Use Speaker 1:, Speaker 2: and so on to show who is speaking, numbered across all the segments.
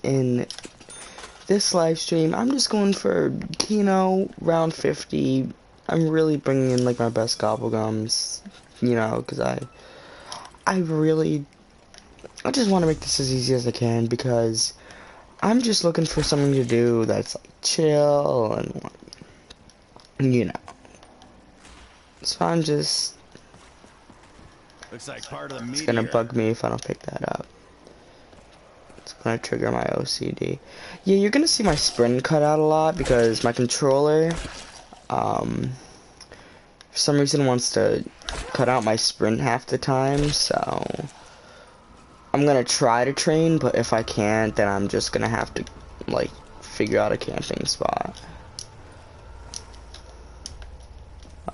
Speaker 1: in this live stream, I'm just going for kino round 50. I'm really bringing in like my best gobblegums, you know, because I just want to make this as easy as I can, because I'm just looking for something to do that's like chill and, you know. So I'm just,
Speaker 2: looks like part of the
Speaker 1: it's
Speaker 2: meteor.
Speaker 1: gonna bug me if I don't pick that up. It's gonna trigger my OCD. Yeah, you're gonna see my sprint cut out a lot because my controller, for some reason wants to cut out my sprint half the time, so I'm gonna try to train, but if I can't, then I'm just gonna have to, like, figure out a camping spot.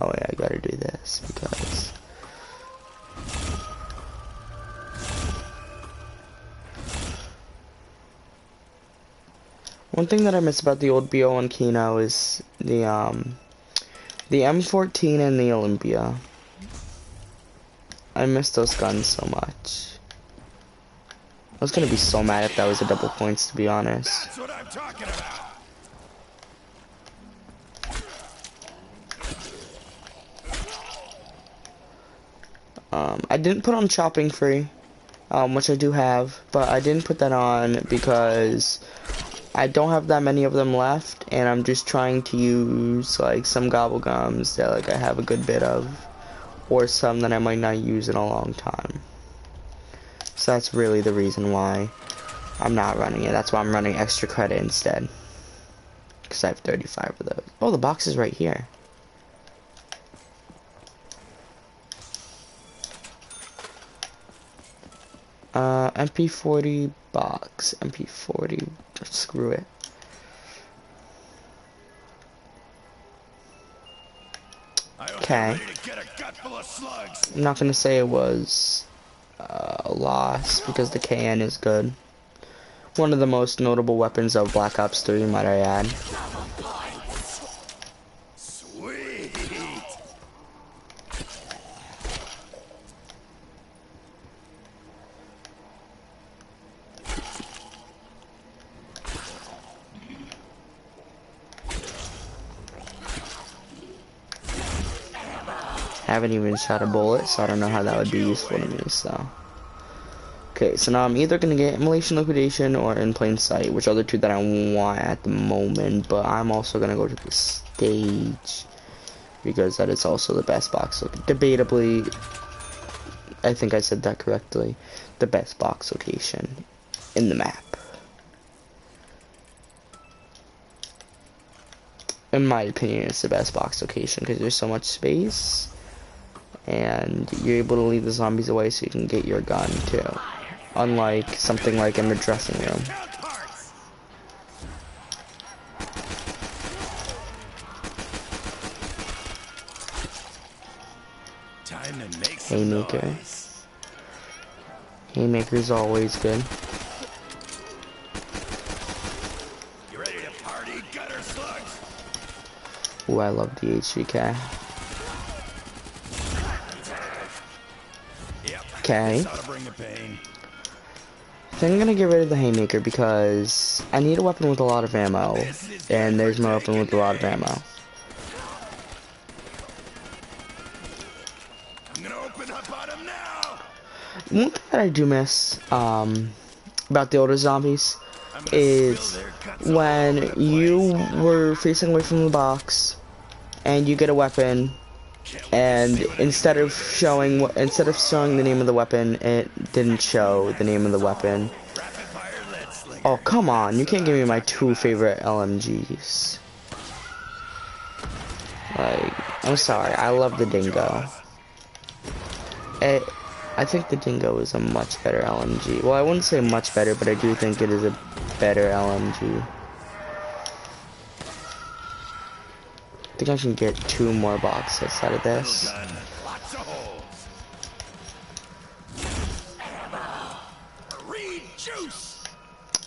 Speaker 1: Oh yeah, I gotta do this, because... One thing that I miss about the old BO1 Kino is the M14 and the Olympia. I miss those guns so much. I was gonna be so mad if that was a double points, to be honest.
Speaker 2: That's what I'm talking about.
Speaker 1: I didn't put on chopping free, which I do have, but I didn't put that on because I don't have that many of them left, and I'm just trying to use like some gobblegums that like I have a good bit of, or some that I might not use in a long time. So that's really the reason why I'm not running it. That's why I'm running extra credit instead, because I have 35 of those. Oh, the box is right here. MP40 box, MP40, screw it. Okay. I'm not gonna say it was a loss, because the KN is good. One of the most notable weapons of Black Ops 3, might I add.
Speaker 2: Sweet.
Speaker 1: Haven't even shot a bullet, so I don't know how that would be useful to me, so. Okay, so now I'm either gonna get Immolation Liquidation or In Plain Sight, which are the two that I want at the moment, but I'm also gonna go to the stage, because that is also the best box. Debatably, I think I said that correctly, the best box location in the map. In my opinion, it's the best box location, because there's so much space, and you're able to leave the zombies away so you can get your gun too. Unlike something like in the dressing room.
Speaker 2: Time to make
Speaker 1: Haymaker. Haymaker's always good.
Speaker 2: You ready to party, gutter slugs?
Speaker 1: Ooh, I love the HVK. Okay. I think I'm gonna get rid of the Haymaker because I need a weapon with a lot of ammo, and there's no weapon with a lot of ammo.
Speaker 2: I'm gonna open up on him now.
Speaker 1: One thing that I do miss about the older zombies is when you were facing away from the box and you get a weapon, and instead of showing the name of the weapon, it didn't show the name of the weapon. Oh, come on, you can't give me my two favorite LMGs. Like, I'm sorry, I love the Dingo. I think the Dingo is a much better LMG. Well, I wouldn't say much better, but I do think it is a better LMG. I think I can get 2 more box hits out of this.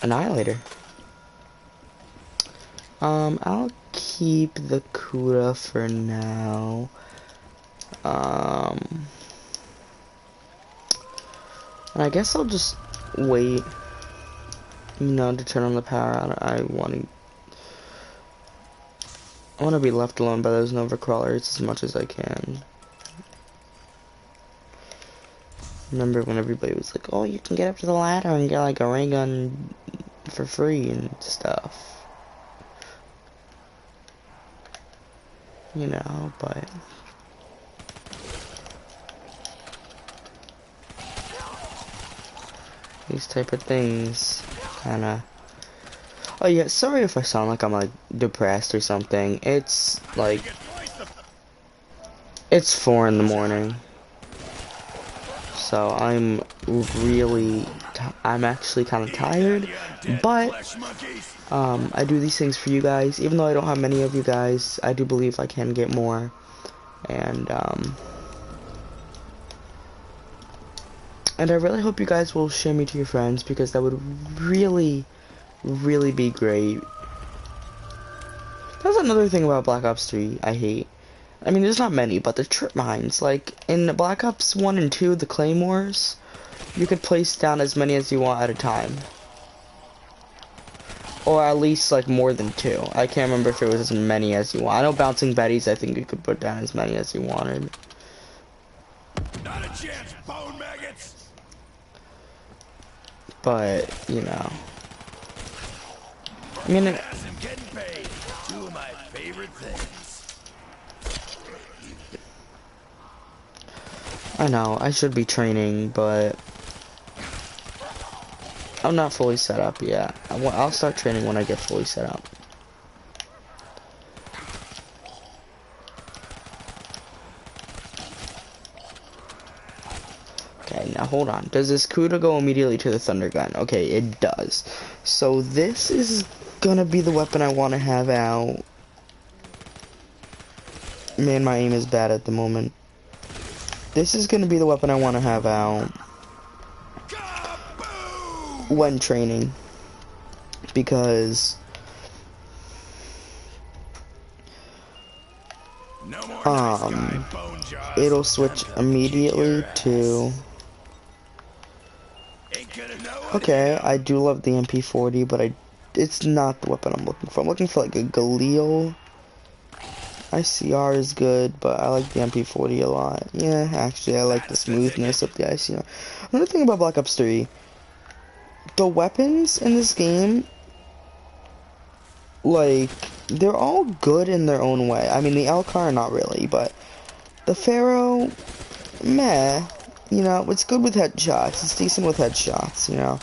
Speaker 1: Annihilator. I'll keep the Kuda for now. And I guess I'll just wait you know, to turn on the power. I want to be left alone by those Nova crawlers as much as I can. Remember when everybody was like, oh, you can get up to the ladder and get like a ray gun for free and stuff. You know, but these type of things kinda. Oh yeah, sorry if I sound like I'm like depressed or something. It's like it's 4 in the morning. So I'm I'm actually kind of tired, but I do these things for you guys. Even though I don't have many of you guys, I do believe I can get more, and I really hope you guys will share me to your friends, because that would really be great. That's another thing about Black Ops 3 I hate. I mean, there's not many, but the trip mines. Like, in Black Ops 1 and 2, the Claymores, you could place down as many as you want at a time. Or at least, like, more than 2. I can't remember if it was as many as you want. I know Bouncing Betties, I think you could put down as many as you wanted.
Speaker 2: Not a chance, bone maggots.
Speaker 1: But, you know. I mean,
Speaker 2: Getting paid. 2 of my favorite things.
Speaker 1: I know, I should be training, but I'm not fully set up yet. I'll start training when I get fully set up. Okay, now hold on. Does this Kuda go immediately to the Thunder Gun? Okay, it does. So this is gonna be the weapon I want to have out. Man, my aim is bad at the moment. This is gonna be the weapon I want to have out when training, because it'll switch immediately to. Okay, I do love the MP40, but it's not the weapon I'm looking for. I'm looking for like a Galil. ICR is good, but I like the MP40 a lot. Yeah, actually, I like the smoothness of the ICR. Another thing about Black Ops 3, the weapons in this game, like, they're all good in their own way. I mean, the L-Car, not really, but the Pharaoh, meh. You know, it's good with headshots. It's decent with headshots, you know.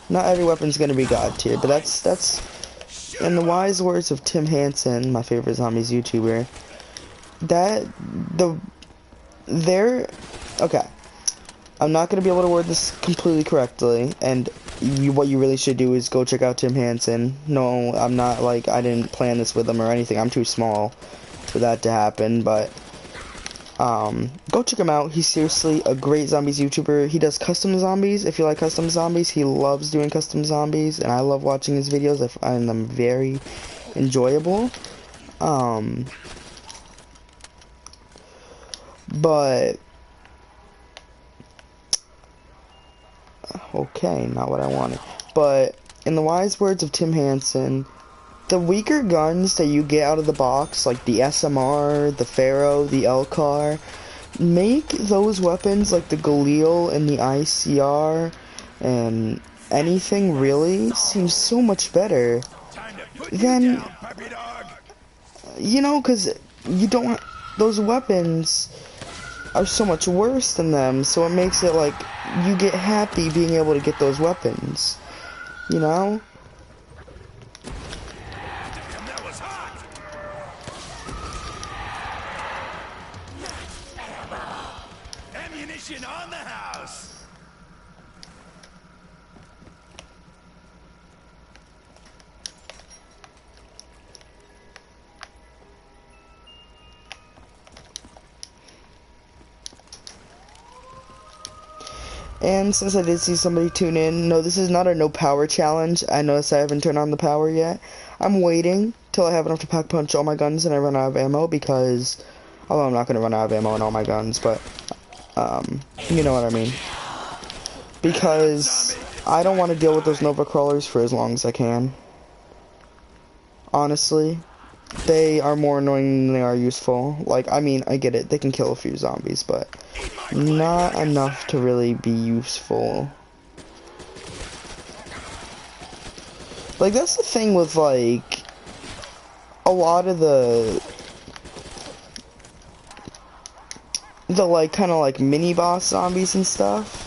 Speaker 1: Not every weapon's gonna be god tier, but that's in the wise words of Tim Hansen, my favorite zombies YouTuber, okay, I'm not going to be able to word this completely correctly, and what you really should do is go check out Tim Hansen. No, I'm not, like, I didn't plan this with him or anything. I'm too small for that to happen, but go check him out. He's seriously a great zombies YouTuber. He does custom zombies. If you like custom zombies, he loves doing custom zombies, and I love watching his videos. I find them very enjoyable. But okay, not what I wanted. But in the wise words of Tim Hansen, the weaker guns that you get out of the box, like the SMR, the Pharaoh, the L-Car, make those weapons like the Galil and the ICR and anything really seem so much better than, you know, because you don't, those weapons are so much worse than them, so it makes it like you get happy being able to get those weapons, you know?
Speaker 2: On the house.
Speaker 1: And since I did see somebody tune in, no, this is not a no power challenge. I noticed I haven't turned on the power yet. I'm waiting till I have enough to pack punch all my guns and I run out of ammo, because, although I'm not going to run out of ammo in all my guns, but you know what I mean. Because I don't want to deal with those Nova Crawlers for as long as I can. Honestly, they are more annoying than they are useful. Like, I mean, I get it, they can kill a few zombies, but not enough to really be useful. Like, that's the thing with, like, a lot of the like, kind of like mini-boss zombies and stuff.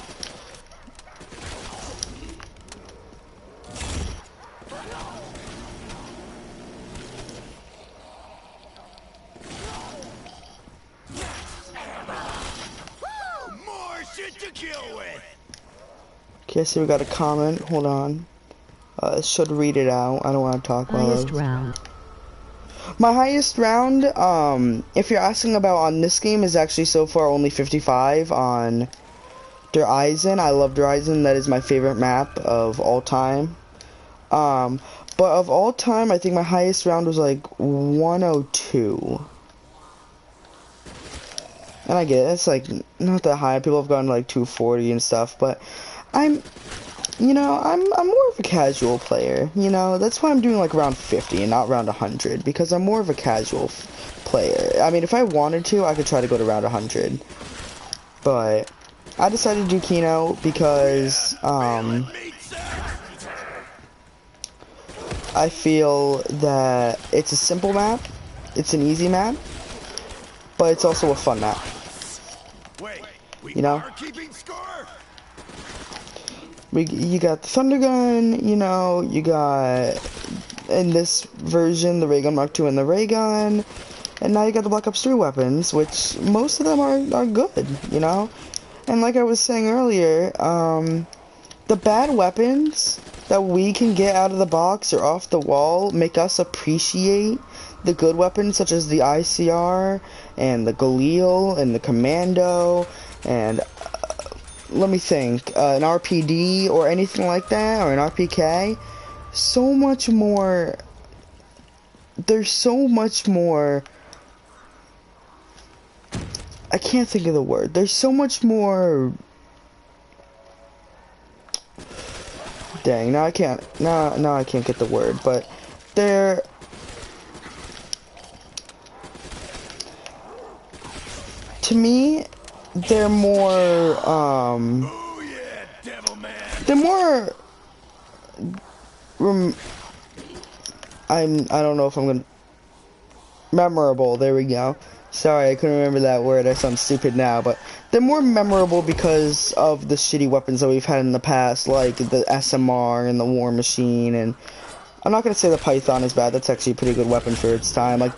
Speaker 2: More shit to kill with.
Speaker 1: Okay, so we got a comment. Hold on. Should read it out. I don't want to talk about it.
Speaker 3: Highest round.
Speaker 1: My highest round, if you're asking about on this game, is actually so far only 55 on Der Eisen. I love Der Eisen. That is my favorite map of all time. But of all time, I think my highest round was like 102. And I get it, it's like not that high. People have gone like 240 and stuff, but I'm more of a casual player, you know? That's why I'm doing like round 50 and not round 100, because I'm more of a casual player. I mean, if I wanted to, I could try to go to round 100. But I decided to do Kino because I feel that it's a simple map, it's an easy map, but it's also a fun map. You know? You got the Thunder Gun, you know, you got, in this version, the Ray Gun Mark II and the Ray Gun, and now you got the Black Ops 3 weapons, which most of them are good, you know? And like I was saying earlier, the bad weapons that we can get out of the box or off the wall make us appreciate the good weapons, such as the ICR, and the Galil, and the Commando, and let me think, an RPD or anything like that, or an RPK. So much more. There's so much more. I can't think of the word. There's so much more. Dang, now I can't. Now I can't get the word. But there. To me, they're more,
Speaker 2: Oh yeah, devil man.
Speaker 1: they're more, I don't know if I'm gonna, memorable, there we go. Sorry, I couldn't remember that word, I sound stupid now, but they're more memorable because of the shitty weapons that we've had in the past, like the SMR and the War Machine, and I'm not gonna say the Python is bad, that's actually a pretty good weapon for its time, like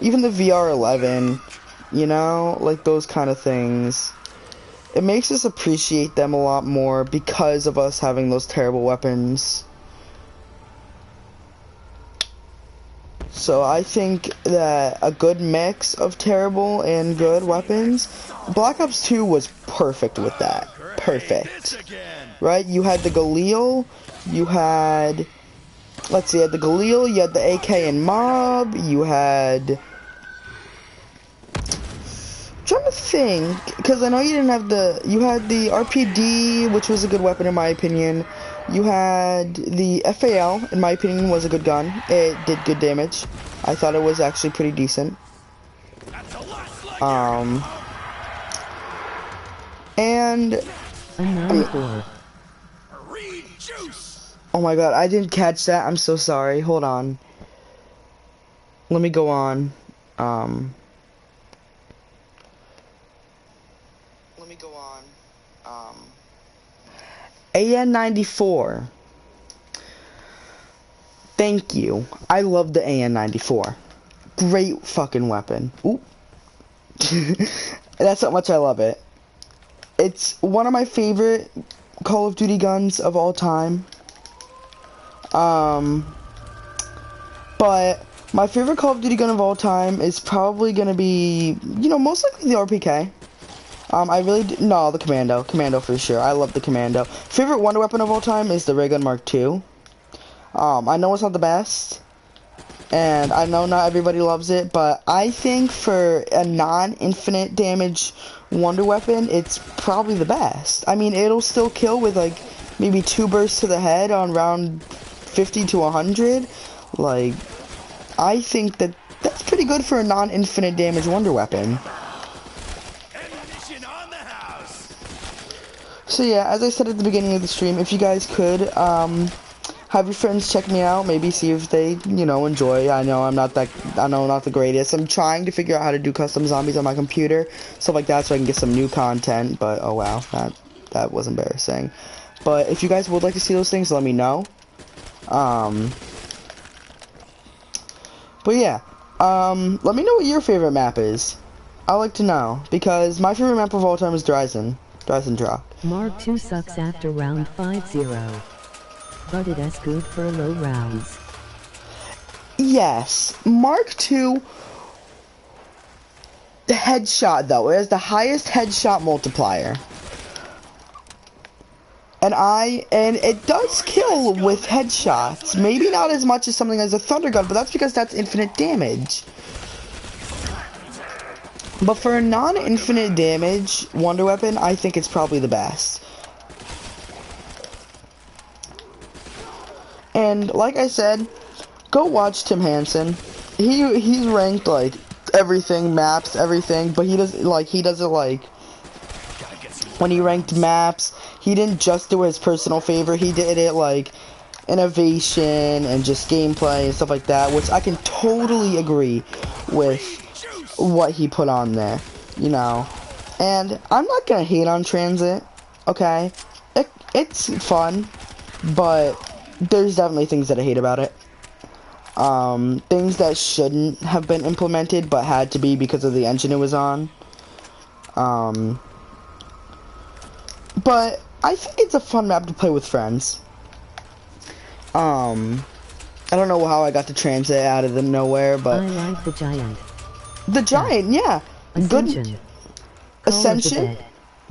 Speaker 1: even the VR11, you know, like those kind of things. It makes us appreciate them a lot more because of us having those terrible weapons. So I think that a good mix of terrible and good weapons, Black Ops 2 was perfect with that. Perfect. Right? You had the Galil, you had, let's see, you had the Galil, you had the AK and Mob, you had, trying to think, because I know you didn't have you had the RPD, which was a good weapon in my opinion. You had the FAL, in my opinion, was a good gun. It did good damage. I thought it was actually pretty decent. And oh my god, I didn't catch that. I'm so sorry. Hold on. Let me go on. AN94. Thank you. I love the AN94. Great fucking weapon. Oop. That's how much I love it. It's one of my favorite Call of Duty guns of all time. But my favorite Call of Duty gun of all time is probably gonna be, you know, most likely the RPK. No, the Commando for sure. I love the Commando. Favorite wonder weapon of all time is the Ray Gun Mark II. I know it's not the best, and I know not everybody loves it, but I think for a non-infinite damage wonder weapon, it's probably the best. I mean, it'll still kill with like maybe 2 bursts to the head on round 50 to 100. Like, I think that's pretty good for a non-infinite damage wonder weapon.
Speaker 2: Ammunition on the house.
Speaker 1: So yeah, as I said at the beginning of the stream, if you guys could, have your friends check me out, maybe see if they, you know, enjoy. I know I'm not the greatest. I'm trying to figure out how to do custom zombies on my computer, stuff like that, so I can get some new content, but oh wow, that was embarrassing. But if you guys would like to see those things, let me know. But yeah, let me know what your favorite map is. I'd like to know, because my favorite map of all time is Dryzen Drop.
Speaker 3: Mark 2 sucks after round 5-0. But it is good for low rounds.
Speaker 1: Yes, Mark II, the headshot though, it has the highest headshot multiplier. And it does kill with headshots. Maybe not as much as something as a thunder gun, but that's because that's infinite damage. But for a non-infinite damage wonder weapon, I think it's probably the best. And like I said, go watch Tim Hansen. He's ranked like everything, maps, everything, but he does it like when he ranked maps, he didn't just do it his personal favor, he did it like innovation and just gameplay and stuff like that, which I can totally agree with what he put on there, you know. And I'm not gonna hate on Transit, okay? It's fun, but there's definitely things that I hate about it. Things that shouldn't have been implemented but had to be because of the engine it was on. But I think it's a fun map to play with friends. I don't know how I got to Transit out of the nowhere, but
Speaker 3: I like the Giant.
Speaker 1: The Giant, yeah.
Speaker 3: Ascension.
Speaker 1: Good. Ascension?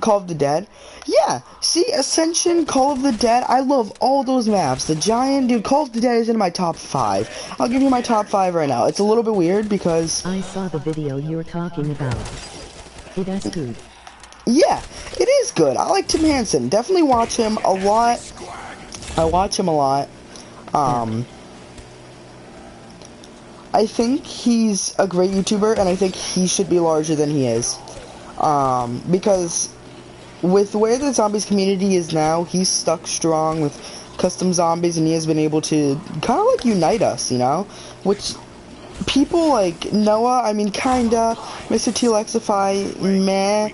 Speaker 1: Call of the Dead. Yeah, see, Ascension, Call of the Dead, I love all those maps. The Giant, dude, Call of the Dead is in my top 5. I'll give you my top 5 right now. It's a little bit weird because...
Speaker 3: I saw the video you're talking about. It is good.
Speaker 1: Yeah, it is good. I like Tim Hansen. Definitely watch him a lot. I watch him a lot. I think he's a great YouTuber, and I think he should be larger than he is. Because with where the zombies community is now, he's stuck strong with custom zombies, and he has been able to kind of like unite us, you know? Which people like Noah, I mean, kinda, Mr. T-Lexify, meh,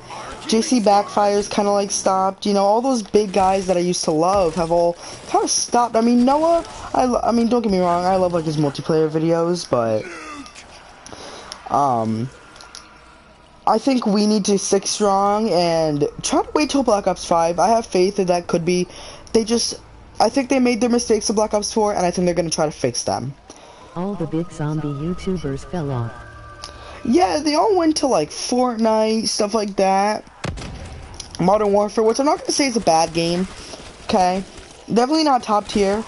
Speaker 1: JC Backfire's kind of like stopped, you know, all those big guys that I used to love have all kind of stopped. I mean, Noah, I mean, don't get me wrong, I love like his multiplayer videos, but I think we need to stick strong and try to wait till Black Ops 5. I have faith that could be, I think they made their mistakes in Black Ops 4, and I think they're going to try to fix them.
Speaker 3: All the big zombie YouTubers fell off.
Speaker 1: Yeah, they all went to like Fortnite, stuff like that. Modern Warfare, which I'm not going to say is a bad game, okay? Definitely not top tier,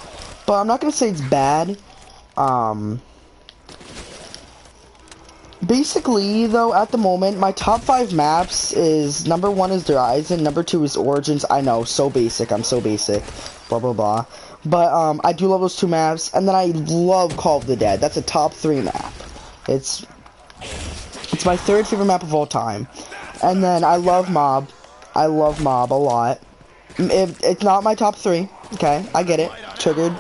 Speaker 1: but I'm not going to say it's bad. Basically, though, at the moment, my top 5 maps is, number 1 is Dryzen, number 2 is Origins. I know, so basic, I'm so basic, blah, blah, blah. But, I do love those 2 maps, and then I love Call of the Dead. That's a top 3 map. It's my 3rd favorite map of all time. And then I love Mob. I love Mob a lot. It's not my top 3, okay, I get it, triggered.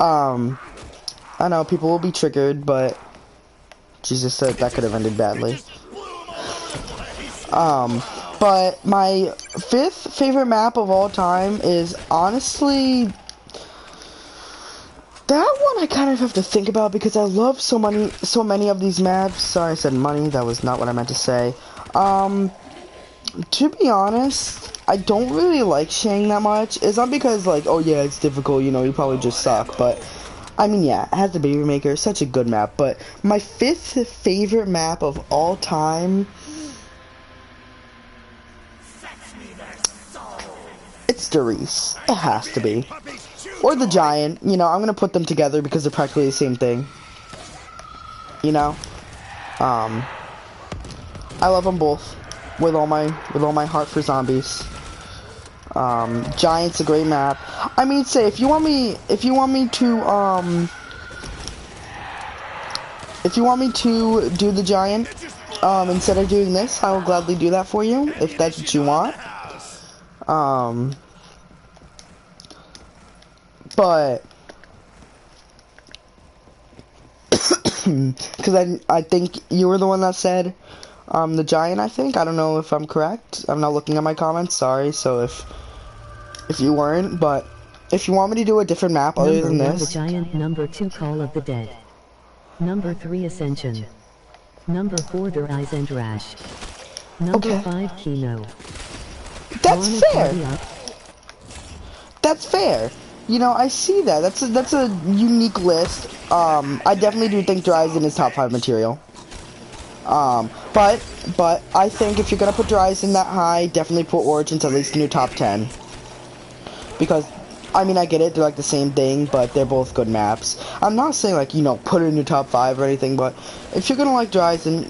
Speaker 1: I know, people will be triggered, but Jesus, that could have ended badly. But my 5th favorite map of all time is honestly that one. I kind of have to think about because I love so many of these maps. Sorry, I said money. That was not what I meant to say. To be honest, I don't really like Shang that much. It's not because like, oh yeah, it's difficult. You know, you probably just suck, but. I mean, yeah, it has the Baby Maker, such a good map, but my 5th favorite map of all time, it's Doris. It has to be. Or the Giant, you know, I'm gonna put them together because they're practically the same thing. You know? I love them both with all my heart for zombies. Giant's a great map. I mean, say if you want me to if you want me to do the Giant instead of doing this, I will gladly do that for you if that's what you want. But because I think you were the one that said the Giant, I think. I don't know if I'm correct. I'm not looking at my comments, sorry. So if you weren't, but if you want me to do a different map other than
Speaker 3: Number 1
Speaker 1: this.
Speaker 3: The Giant, number 2 Call of the Dead. Number 3 Ascension. Number 4 Der Eyes and Rash. Number
Speaker 1: Okay.
Speaker 3: 5 Kino.
Speaker 1: That's
Speaker 3: Wanna
Speaker 1: fair.
Speaker 3: party up?
Speaker 1: That's fair. You know, I see that. That's a unique list. I definitely do think Dryzen is top 5 material. But I think if you're gonna put Dryzen that high, definitely put Origins at least in your top 10. Because, I mean, I get it, they're like the same thing, but they're both good maps. I'm not saying like, you know, put it in your top 5 or anything, but if you're gonna like Dryzen,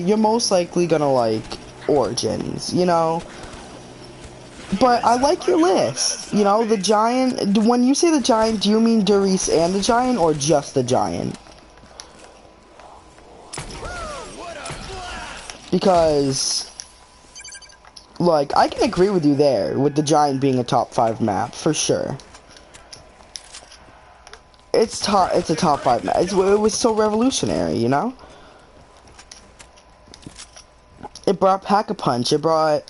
Speaker 1: you're most likely gonna like Origins, you know? But I like your list. You know, the Giant, when you say the Giant, do you mean Darius and the Giant, or just the Giant? Because, like, I can agree with you there, with the Giant being a top 5 map, for sure. It's a top 5 map. It was so revolutionary, you know? It brought Pack-a-Punch, it brought...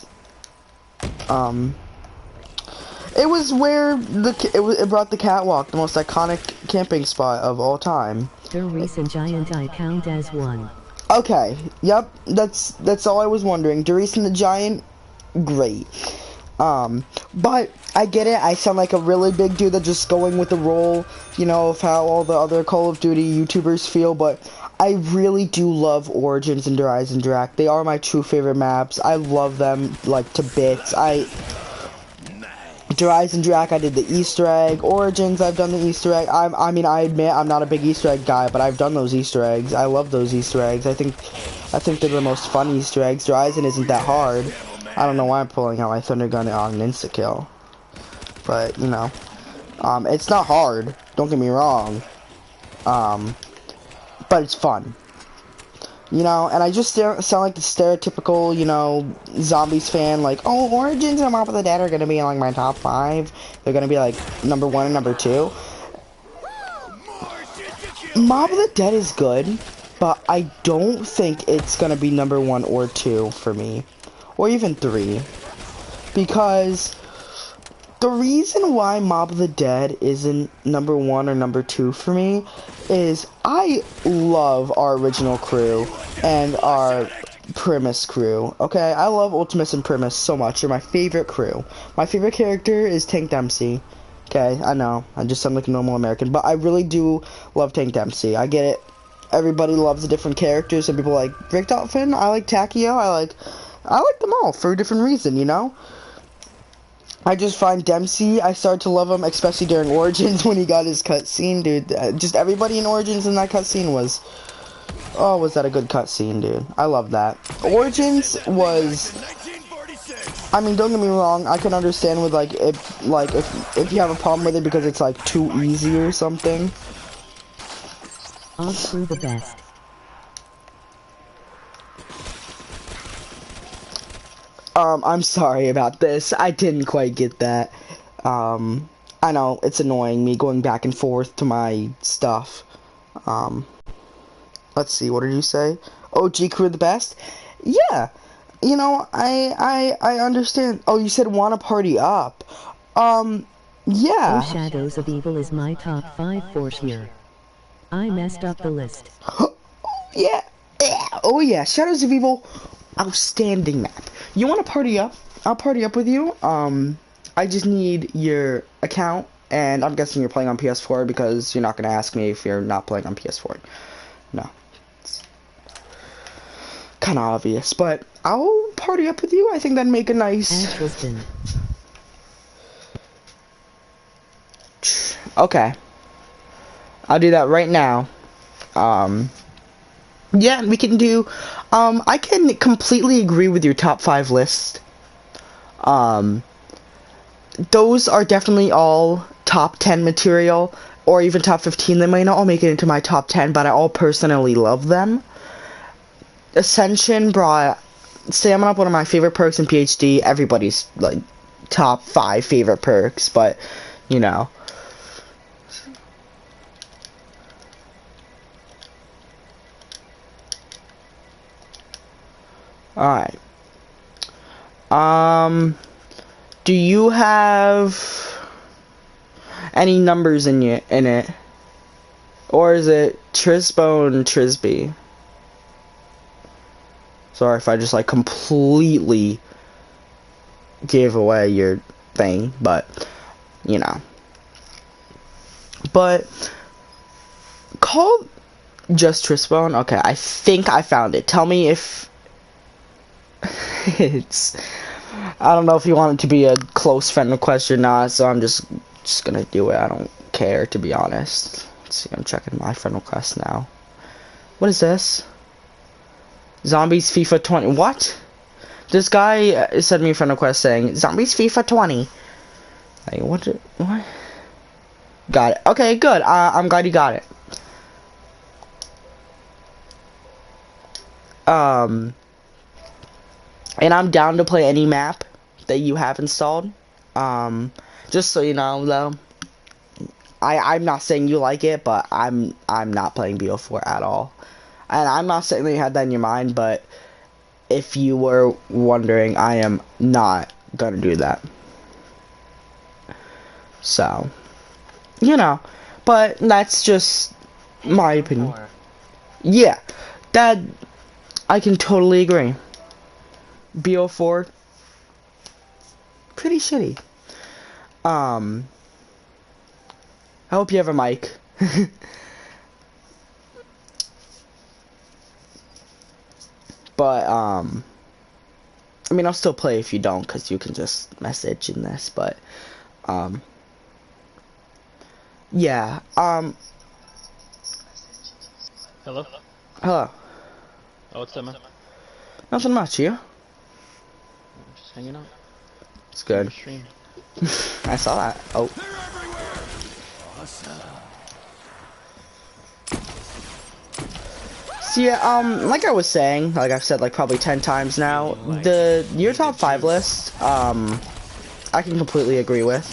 Speaker 1: it was where it brought the catwalk, the most iconic camping spot of all time.
Speaker 3: The recent Giant I count as 1.
Speaker 1: Okay, yep, that's all I was wondering. Darius and the Giant, great. But I get it. I sound like a really big dude that's just going with the role, you know, of how all the other Call of Duty YouTubers feel, but I really do love Origins and Rise and Drac. They are my true favorite maps. I love them, like, to bits. Rise and Drac, I did the Easter egg. Origins, I've done the Easter egg. I mean, I admit I'm not a big Easter egg guy, but I've done those Easter eggs. I love those Easter eggs. I think they're the most fun Easter eggs. Ryzen isn't that hard. I don't know why I'm pulling out my Thunder Gun on an insta-kill. But, you know. It's not hard. Don't get me wrong. But it's fun. You know, and I just sound like the stereotypical, you know, Zombies fan, like, oh, Origins and Mob of the Dead are gonna be in, like, my top 5. They're gonna be, like, number 1 and number 2. Mob of the Dead is good, but I don't think it's gonna be number 1 or 2 for me. Or even 3. Because the reason why Mob of the Dead isn't number 1 or number 2 for me is I love our original crew and our Primus crew, okay? I love Ultimus and Primus so much. They're my favorite crew. My favorite character is Tank Dempsey. Okay, I know. I just sound like a normal American, but I really do love Tank Dempsey. I get it. Everybody loves the different characters. Some people like Rick Dolphin. I like Takio. I like them all for a different reason, you know? I just find Dempsey, I started to love him, especially during Origins when he got his cutscene, dude. Just everybody in Origins in that cutscene was... Oh, was that a good cutscene, dude. I love that. Origins was... I mean, don't get me wrong, I can understand with, like, if you have a problem with it because it's, like, too easy or something.
Speaker 3: All through the best.
Speaker 1: I'm sorry about this. I didn't quite get that. I know, it's annoying me going back and forth to my stuff. Let's see, what did you say? OG crew the best? Yeah. You know, I understand. Oh, you said wanna party up. Yeah.
Speaker 3: Oh, Shadows of Evil is my top 5 for sure. I messed up the list.
Speaker 1: Yeah. Oh yeah, Shadows of Evil, outstanding map. You want to party up? I'll party up with you. I just need your account, and I'm guessing you're playing on PS4 because you're not going to ask me if you're not playing on PS4. No. It's kind of obvious, but I'll party up with you. I think that'd make a nice... Okay. I'll do that right now. Yeah, we can do, I can completely agree with your top 5 list. those are definitely all top 10 material, or even top 15. They might not all make it into my top 10, but I all personally love them. Ascension brought Stamina up, one of my favorite perks in PhD. Everybody's like top 5 favorite perks, but you know. Alright. Do you have any numbers in it? Or is it Trisbone Trisby? Sorry if I just like completely gave away your thing, but you know. But call just Trisbone? Okay, I think I found it. Tell me if it's, I don't know if you want it to be a close friend request or not, so I'm just gonna do it. I don't care, to be honest. Let's see, I'm checking my friend request now. What is this? Zombies FIFA 20. What? This guy sent me a friend request saying Zombies FIFA 20. Like, what? Got it. Okay, good. I'm glad you got it. And I'm down to play any map that you have installed. Just so you know, though, I'm not saying you like it, but I'm not playing BO4 at all. And I'm not saying that you had that in your mind, but if you were wondering, I am not gonna do that. So, you know, but that's just my opinion. Yeah, that I can totally agree. BO4, pretty shitty. I hope you have a mic. But, I mean, I'll still play if you don't, because you can just message in this, but, yeah,
Speaker 4: Hello?
Speaker 1: hello.
Speaker 4: Oh, what's up, man?
Speaker 1: Nothing much, you?
Speaker 4: Just hanging out.
Speaker 1: It's good.
Speaker 4: Stream.
Speaker 1: I saw that. Oh.
Speaker 2: They're everywhere. Awesome.
Speaker 1: See, like I was saying, like I've said like probably 10 times now, your top 5 list, I can completely agree with.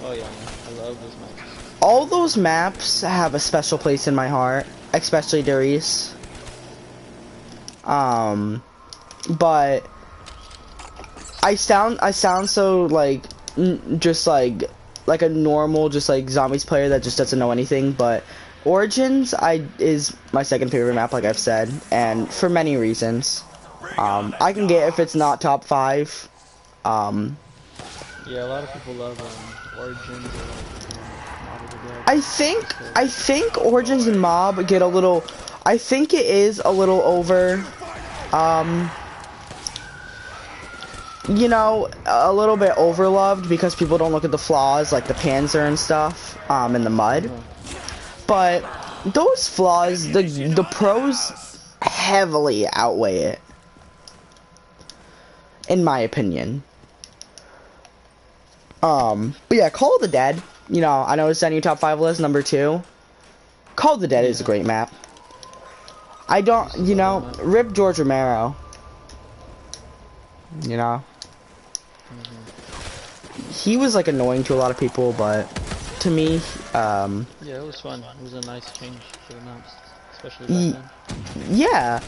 Speaker 4: Oh yeah, man. I love those maps.
Speaker 1: All those maps have a special place in my heart, especially Darius. But I sound so like just like a normal just like zombies player that just doesn't know anything, but Origins is my second favorite map, like I've said, and for many reasons. I can get if it's not top 5.
Speaker 4: Yeah, a lot of people love Origins or Mob of the Dead.
Speaker 1: I think Origins and Mob get a little, I think it is a little over, you know, a little bit overloved because people don't look at the flaws like the Panzer and stuff, in the mud. But those flaws, the pros heavily outweigh it, in my opinion. But yeah, Call of the Dead, you know, I know it's on your top 5 list, number 2. Call of the Dead is a great map. I don't, you know, rip George Romero. You know? He was like annoying to a lot of people, but to me,
Speaker 4: yeah, it was fun. It was a nice change for the maps, especially back then.
Speaker 1: Yeah.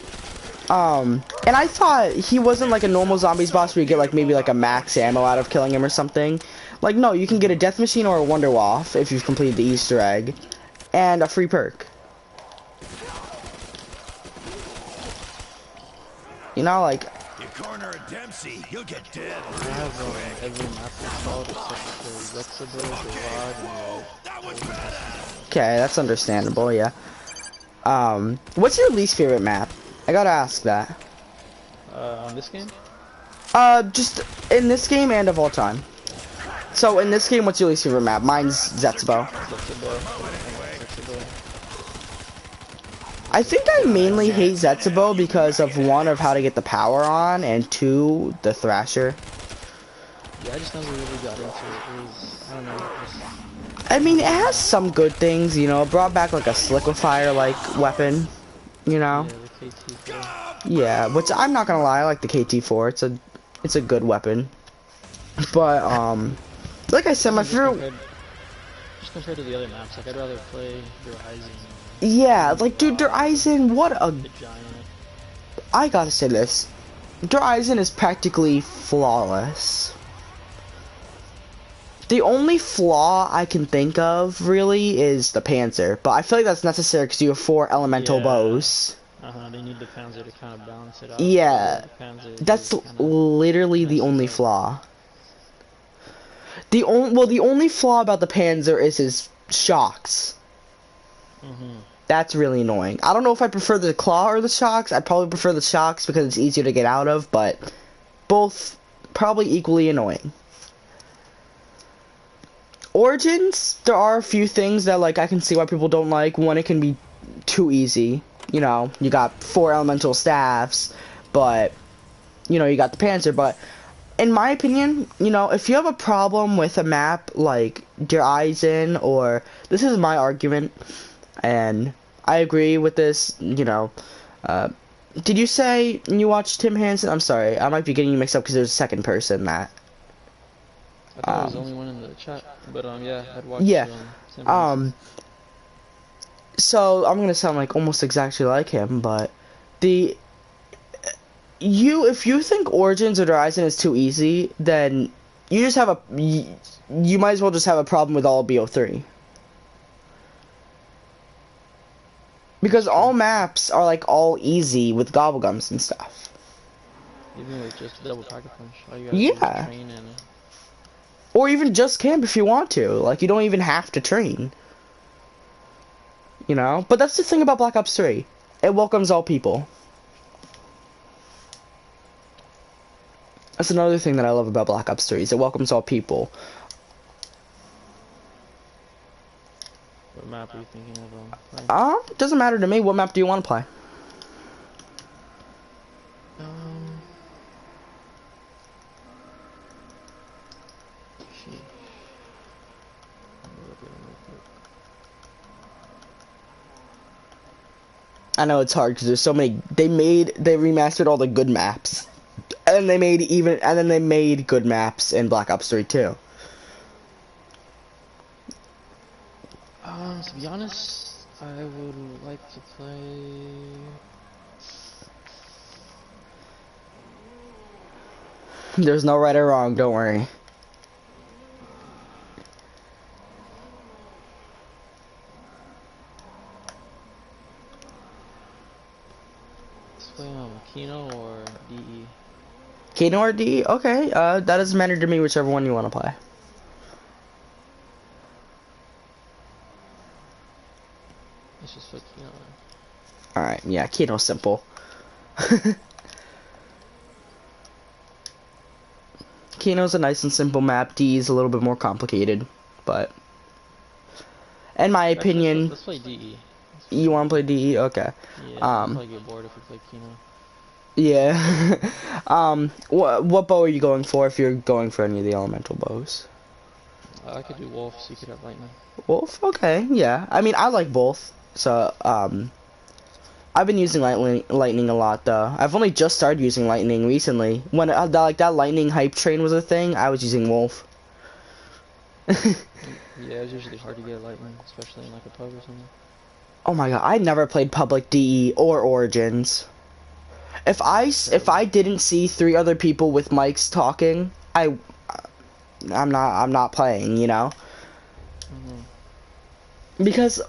Speaker 1: And I thought he wasn't like a normal zombies boss where you get like maybe like a max ammo out of killing him or something. Like, no, you can get a death machine or a wonder waff if you've completed the Easter egg, and a free perk. You know, like,
Speaker 2: You corner a Dempsey, you'll get dead.
Speaker 4: I have every map installed except for Lexible, the Rod, and
Speaker 2: That was badass.
Speaker 1: okay, that's understandable, yeah. What's your least favorite map? I gotta ask that.
Speaker 4: on this game?
Speaker 1: Just in this game and of all time. So in this game, what's your least favorite map? Mine's Zetsubo. I think I mainly hate Zetsubo because of 1, of how to get the power on, and 2, the Thrasher.
Speaker 4: Yeah, I just never really got into it. It was, I don't know, just,
Speaker 1: I mean, it has some good things, you know. It brought back like a sliquifier like weapon, you know.
Speaker 4: yeah, the KT4.
Speaker 1: Yeah, which I'm not gonna lie, I like the KT4. It's a good weapon. But like I said,
Speaker 4: I
Speaker 1: my
Speaker 4: mean,
Speaker 1: favorite.
Speaker 4: just compared to the other maps, like I'd rather play Horizon or
Speaker 1: Yeah,
Speaker 4: even
Speaker 1: like dude, Der
Speaker 4: Gulag,
Speaker 1: Eisen, what a.
Speaker 4: the Giant.
Speaker 1: I gotta say this. Der Eisen is practically flawless. The only flaw I can think of, really, is the Panzer. But I feel like that's necessary because you have 4 elemental
Speaker 4: Yeah.
Speaker 1: bows.
Speaker 4: They need the Panzer to kind of balance it out, because
Speaker 1: Yeah,
Speaker 4: without the Panzer, they
Speaker 1: that's
Speaker 4: just kind of
Speaker 1: literally the
Speaker 4: mess it
Speaker 1: only
Speaker 4: up.
Speaker 1: flaw. The only flaw about the Panzer is his shocks. That's really annoying. I don't know if I prefer the claw or the shocks. I'd probably prefer the shocks because it's easier to get out of, but both probably equally annoying. Origins, there are a few things that like I can see why people don't like. One, it can be too easy. You know, you got 4 elemental staffs, but you know, you got the Panzer, but in my opinion, you know, if you have a problem with a map like Der Eisen, or this is my argument, and I agree with this, you know, did you say you watched Tim Hansen? I'm sorry, I might be getting you mixed up because there's a second person that,
Speaker 4: I thought I was the only one in the chat, but yeah, I'd watched
Speaker 1: yeah,
Speaker 4: Tim Hansen.
Speaker 1: um, so I'm gonna sound like almost exactly like him, but the, if you think Origins or Der Eisen is too easy, then you just have you might as well just have a problem with all BO3. Because
Speaker 4: True.
Speaker 1: all maps are like all easy with gobblegums and stuff.
Speaker 4: Even with just double pocket punch, all you gotta do is
Speaker 1: Yeah.
Speaker 4: train and
Speaker 1: Or even just camp if you want to. Like, you don't even have to train. You know? But that's the thing about Black Ops 3. It welcomes all people. That's another thing that I love about Black Ops 3 is it welcomes all people.
Speaker 4: what map are you thinking of playing?
Speaker 1: It doesn't matter to me. What map do you want to play?
Speaker 4: Um, sheesh. Let me look at them real quick.
Speaker 1: I know it's hard because there's so many. They remastered all the good maps. And then they made good maps in Black Ops 3 too.
Speaker 4: To be honest, I would like to play.
Speaker 1: There's no right or wrong, don't worry.
Speaker 4: Let's play Kino or DE.
Speaker 1: Kano or D? Okay, that doesn't matter to me, whichever one you want to play.
Speaker 4: Let's just put Kino.
Speaker 1: Alright, yeah, Kano's simple. Kano's a nice and simple map. D is a little bit more complicated, but in my
Speaker 4: Actually,
Speaker 1: opinion,
Speaker 4: let's play DE.
Speaker 1: you want to play DE? Okay.
Speaker 4: Yeah, I'll probably get bored if we play Kino.
Speaker 1: Yeah. What bow are you going for if you're going for any of the elemental bows?
Speaker 4: I could do Wolf, so you could have Lightning.
Speaker 1: Wolf? Okay, yeah. I mean, I like both. So, I've been using lightning a lot though. I've only just started using lightning recently. When that lightning hype train was a thing, I was using wolf.
Speaker 4: Yeah, it's usually hard to get Lightning, especially in like a pub or something.
Speaker 1: Oh my god, I never played public DE or Origins. If I didn't see 3 other people with mics talking, I'm not playing, you know? Because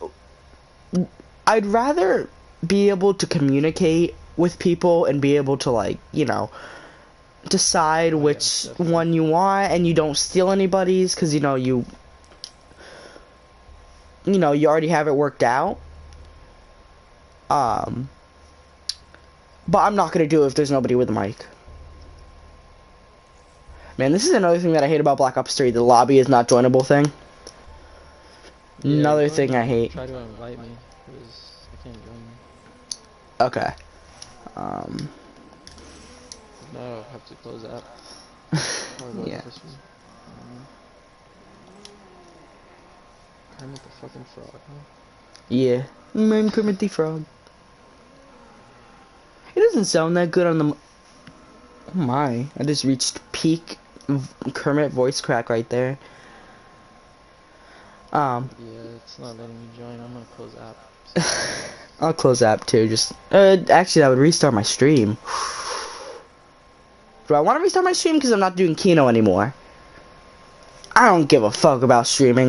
Speaker 1: I'd rather be able to communicate with people and be able to, like, you know, decide which one you want and you don't steal anybody's because you know you already have it worked out. But I'm not gonna do it if there's nobody with a mic. Man, this is another thing that I hate about Black Ops 3. The lobby is not joinable thing.
Speaker 4: Yeah,
Speaker 1: Another thing I hate.
Speaker 4: Try to invite me, because I can't join you.
Speaker 1: Okay.
Speaker 4: No, I'll have to close the app. Oh, what
Speaker 1: Yeah.
Speaker 4: is this one? Kermit the fucking frog, huh?
Speaker 1: Yeah. I'm Kermit the Frog. It doesn't sound that good on the. Oh my! I just reached peak Kermit voice crack right there.
Speaker 4: Yeah, it's not letting me join. I'm gonna close app.
Speaker 1: I'll close app too. Just actually, that would restart my stream. Do I want to restart my stream because I'm not doing kino anymore? I don't give a fuck about streaming.